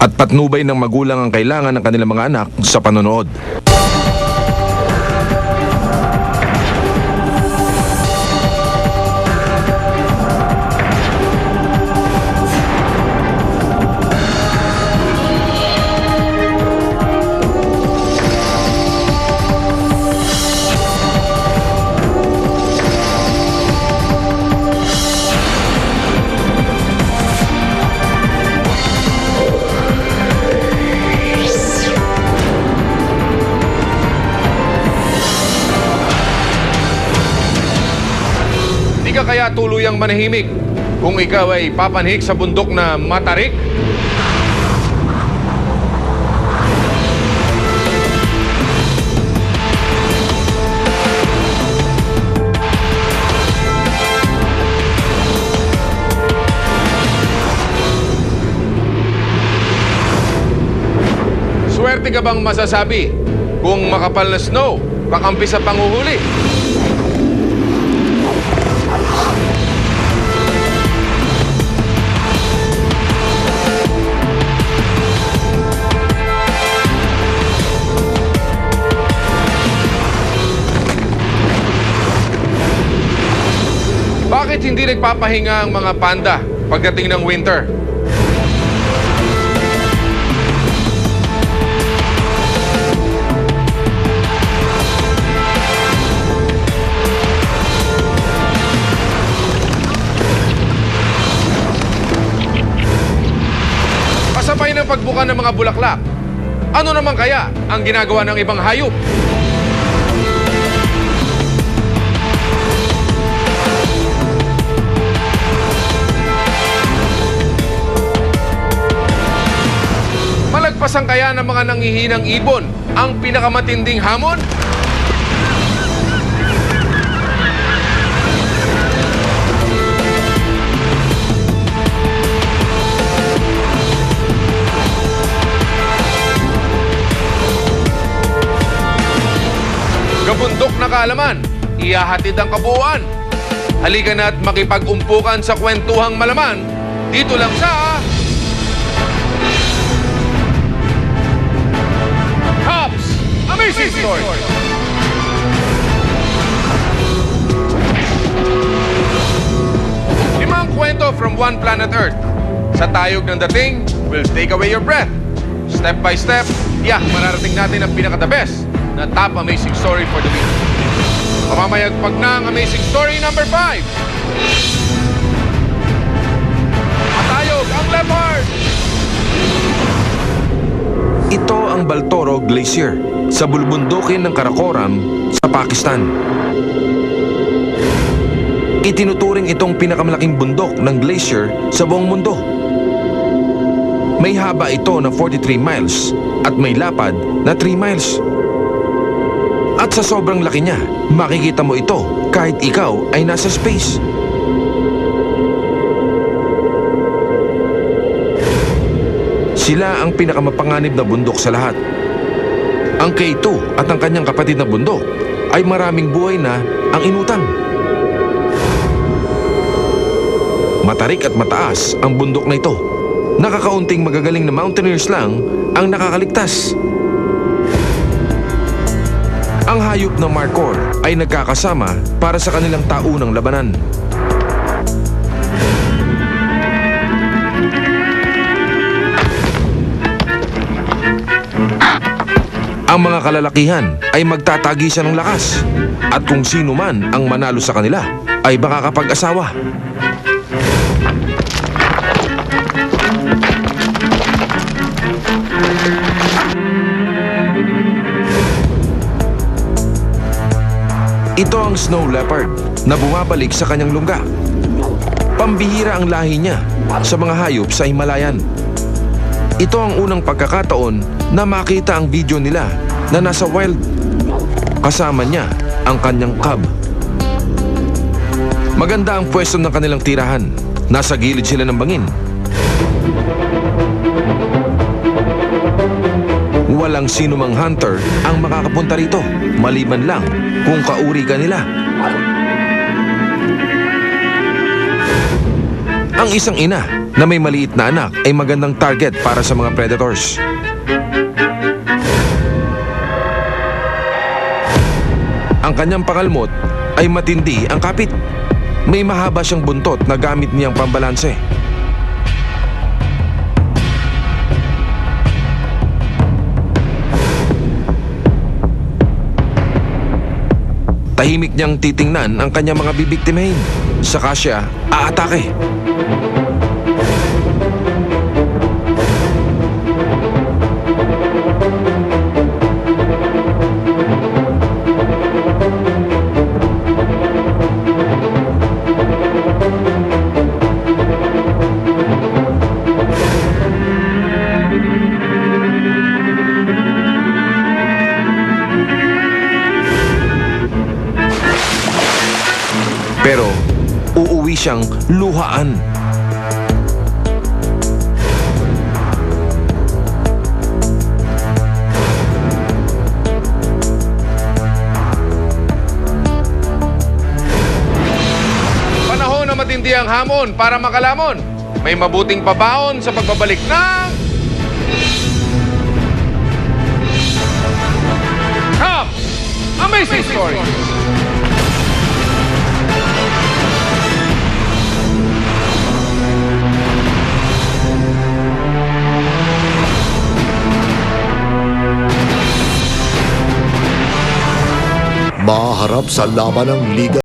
at patnubay ng magulang ang kailangan ng kanilang mga anak sa panonood. Di ka kaya tuluyang manahimik kung ikaw ay papanhik sa bundok na matarik? Swerte ka bang masasabi kung makapal na snow kakampi sa panguhuli? Bakit hindi nagpapahinga ang mga panda pagdating ng winter? Kasabay ng pagbuka ng mga bulaklak, ano naman kaya ang ginagawa ng ibang hayop? Malagpasan kaya ng mga nanghihinang ibon ang pinakamatinding hamon? Kabundok na kaalaman, ihahatid ang kabuuan. Halika na at makipag-umpukan sa kwentuhang malaman dito lang sa Hops Amazing Story. Limang kwento from one planet Earth. Sa tayog ng dating, will take away your breath. Step by step, mararating natin ang pinaka-the best na top amazing story for the week. Pamamayagpag na ang amazing story number 5. Matayog ang leopard! Ito ang Baltoro Glacier sa bulubundukin ng Karakoram sa Pakistan. Itinuturing itong pinakamalaking bundok ng glacier sa buong mundo. May haba ito na 43 miles at may lapad na 3 miles. At sa sobrang laki niya, makikita mo ito kahit ikaw ay nasa space. Sila ang pinakamapanganib na bundok sa lahat. Ang K2 at ang kanyang kapatid na bundok ay maraming buhay na ang inutang. Matarik at mataas ang bundok na ito. Nakakaunting magagaling na mountaineers lang ang nakakaligtas. Ang hayop na Markhor ay nagkakasama para sa kanilang taunang labanan. Ang mga kalalakihan ay magtatagisan ng lakas at kung sino man ang manalo sa kanila ay makakapag-asawa. Ito ang snow leopard na bumabalik sa kanyang lungga. Pambihira ang lahi niya sa mga hayop sa Himalayan. Ito ang unang pagkakataon na makita ang video nila na nasa wild. Kasama niya ang kanyang cub. Maganda ang pwesto ng kanilang tirahan. Nasa gilid sila ng bangin. Walang sinumang hunter ang makakapunta rito, maliban lang kung kauri ka nila. Ang isang ina na may maliit na anak ay magandang target para sa mga predators. Ang kanyang pangalmot ay matindi ang kapit. May mahaba siyang buntot na gamit niyang pambalanse. Tahimik niyang titingnan ang kanyang mga bibiktimahin. Saka siya aatake. Pero uuwi siyang luhaan. Panahon na matindi ang hamon para makalamon. May mabuting pabaon sa pagbabalik ng... Come! Amazing Story! Maharap sa laban ng Liga